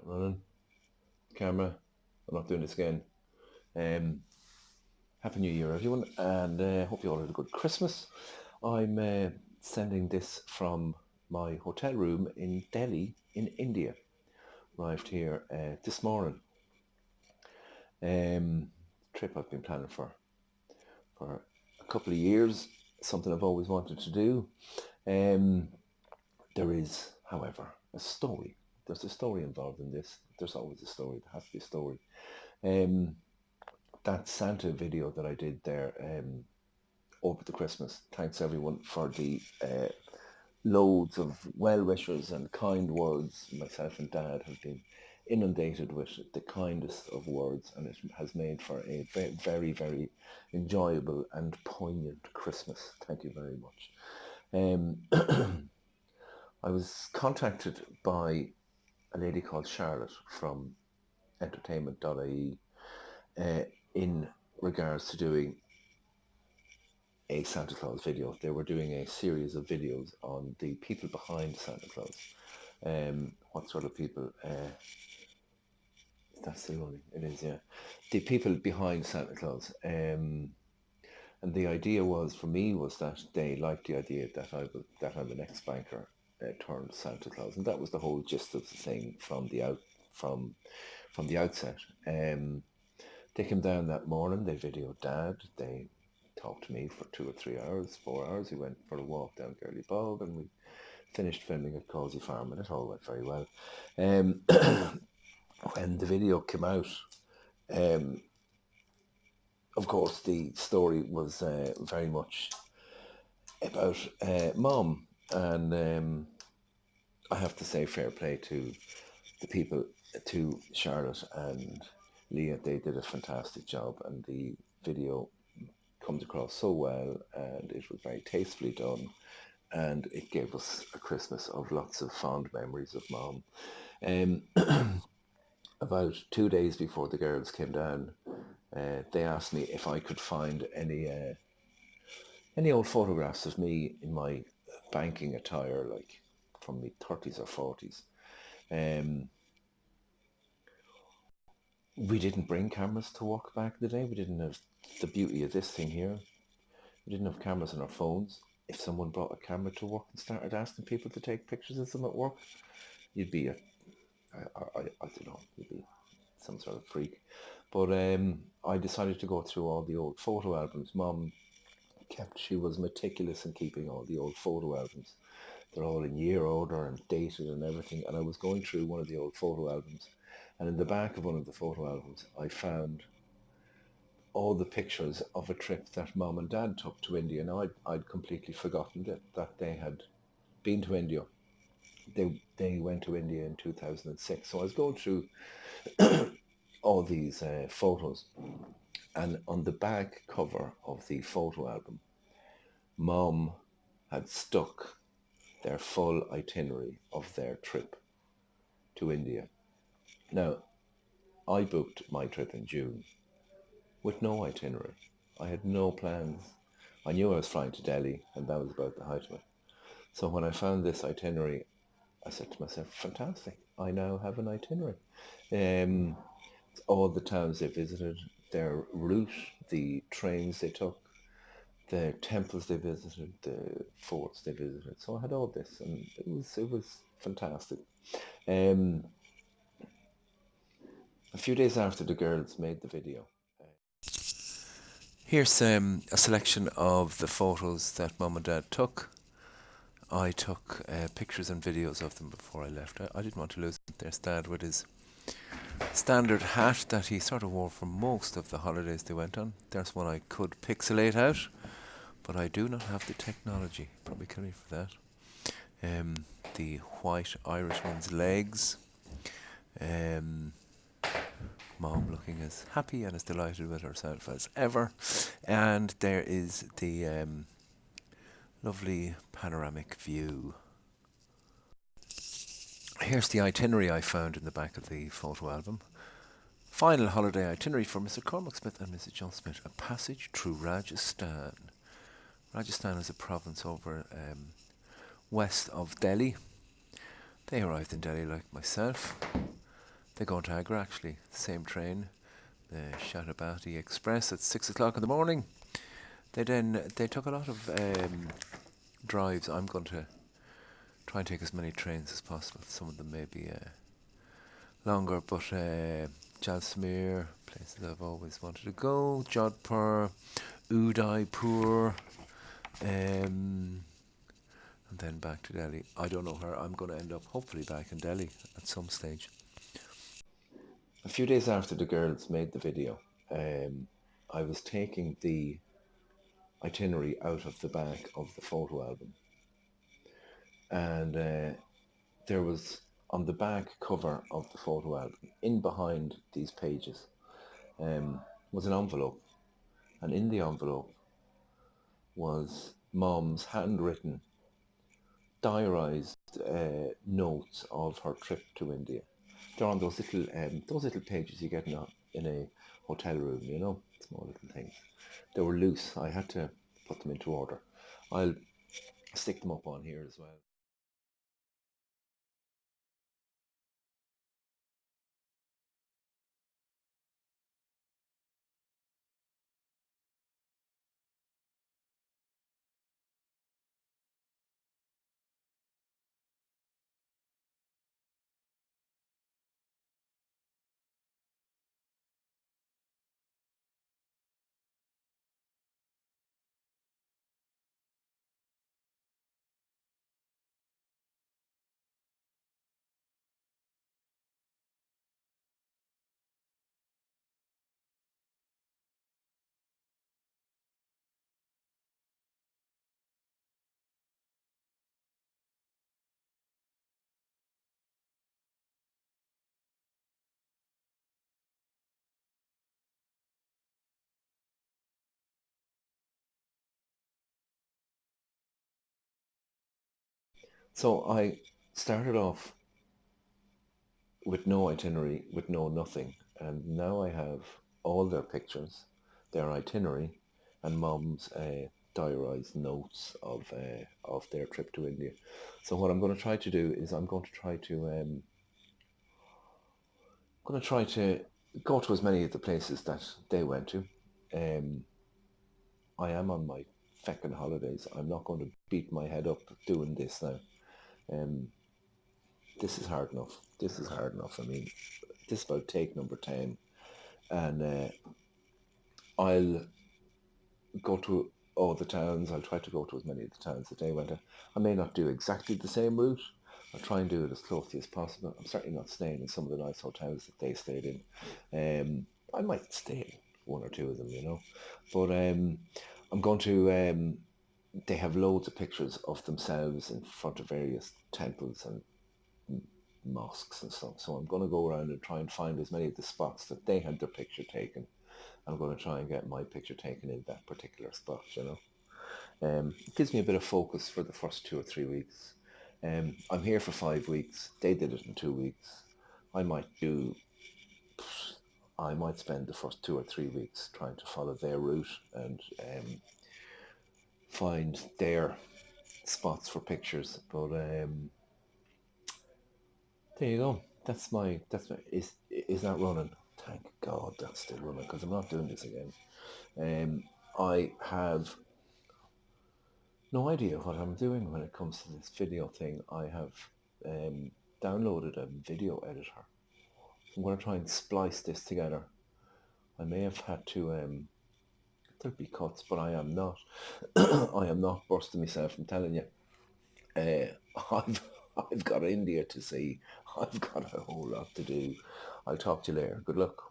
Running. Camera. I'm not doing this again. Um, Happy New Year, everyone, and hope you all had a good Christmas. I'm sending this from my hotel room in Delhi, in India. Arrived here this morning. Trip I've been planning for a couple of years. Something I've always wanted to do. Um, there is, however, a story. There's a story involved in this. There's always a story. There has to be a story. Um, that Santa video that I did there over the Christmas. Thanks everyone for the loads of well wishers and kind words. Myself and Dad have been inundated with the kindest of words, and it has made for a very, very enjoyable and poignant Christmas. Thank you very much. I was contacted by a lady called Charlotte from entertainment.ie in regards to doing a Santa Claus video. They were doing a series of videos on the people behind Santa Claus. What sort of people? That's still running. It is, yeah. The people behind Santa Claus. And the idea was for me was that they liked the idea that I'm an ex-banker turned Santa Claus, and that was the whole gist of the thing from the outset. They came down that morning. They videoed Dad. They talked to me for 2 or 3 hours, 4 hours. We went for a walk down Girly Bog, and we finished filming at Causey Farm, and it all went very well. When the video came out, of course, the story was very much about Mom, and I have to say fair play to the people, to Charlotte and Leah. They did a fantastic job, and the video comes across so well, and it was very tastefully done, and it gave us a Christmas of lots of fond memories of Mom. About 2 days before the girls came down, they asked me if I could find any old photographs of me in my banking attire, like from the 30s or 40s. We didn't bring cameras to work back in the day. We didn't have the beauty of this thing here. We didn't have cameras on our phones. If someone brought a camera to work and started asking people to take pictures of them at work, you'd be I don't know, you'd be some sort of freak. But I decided to go through all the old photo albums. Mom she was meticulous in keeping all the old photo albums. They're all in year order and dated and everything. And I was going through one of the old photo albums, and in the back of one of the photo albums, I found all the pictures of a trip that Mom and Dad took to India. Now I'd completely forgotten that they had been to India. They went to India in 2006. So I was going through all these photos, and on the back cover of the photo album, Mom had stuck their full itinerary of their trip to India. Now, I booked my trip in June with no itinerary. I had no plans. I knew I was flying to Delhi, and that was about the height of it. So when I found this itinerary, I said to myself, fantastic, I now have an itinerary. All the towns they visited, their route, the trains they took, the temples they visited, the forts they visited. So I had all this, and it was fantastic. A few days after the girls made the video, here's a selection of the photos that Mum and Dad took. I took pictures and videos of them before I left. I didn't want to lose them. There's Dad with his standard hat that he sort of wore for most of the holidays they went on. There's one I could pixelate out, but I do not have the technology. Probably kill me for that. The white Irishman's legs. Mom looking as happy and as delighted with herself as ever. And there is the lovely panoramic view. Here's the itinerary I found in the back of the photo album. Final holiday itinerary for Mr. Cormac Smith and Mrs. John Smith. A passage through Rajasthan. Rajasthan is a province over west of Delhi. They arrived in Delhi like myself. They're going to Agra actually, same train, the Shatabati Express at 6 o'clock in the morning. They took a lot of drives. I'm going to try and take as many trains as possible. Some of them may be longer, but Jalsmere, places I've always wanted to go, Jodhpur, Udaipur, and then back to Delhi. I don't know where I'm going to end up. Hopefully back in Delhi at some stage. A few days after the girls made the video, I was taking the itinerary out of the back of the photo album, and there was on the back cover of the photo album, in behind these pages, was an envelope, and in the envelope was Mom's handwritten, diarised notes of her trip to India. They're on those little pages you get in a hotel room, you know, small little things. They were loose. I had to put them into order. I'll stick them up on here as well. So I started off with no itinerary, with no nothing, and now I have all their pictures, their itinerary, and Mom's diarised notes of their trip to India. So what I'm going to try to do is going to try to go to as many of the places that they went to. Um, I am on my feckin' holidays. I'm not going to beat my head up doing this now. Um, this is hard enough. This is hard enough. I mean, this is about take number 10. And I'll go to all the towns. I'll try to go to as many of the towns that they went to. I may not do exactly the same route. I'll try and do it as closely as possible. I'm certainly not staying in some of the nice hotels that they stayed in. I might stay in one or two of them, you know. But I'm going to they have loads of pictures of themselves in front of various temples and mosques and stuff. So I'm going to go around and try and find as many of the spots that they had their picture taken. I'm going to try and get my picture taken in that particular spot, you know. It gives me a bit of focus for the first 2 or 3 weeks. I'm here for 5 weeks. They did it in 2 weeks. I might do. I might spend the first 2 or 3 weeks trying to follow their route and find their spots for pictures. But there you go. That's my is that running? Thank God that's still running because I'm not doing this again. I have no idea what I'm doing when it comes to this video thing. I have downloaded a video editor. I'm going to try and splice this together. I may have had to there'll be cuts, but I am not. I am not bursting myself. I'm telling you. I've I've got India to see. I've got a whole lot to do. I'll talk to you later. Good luck.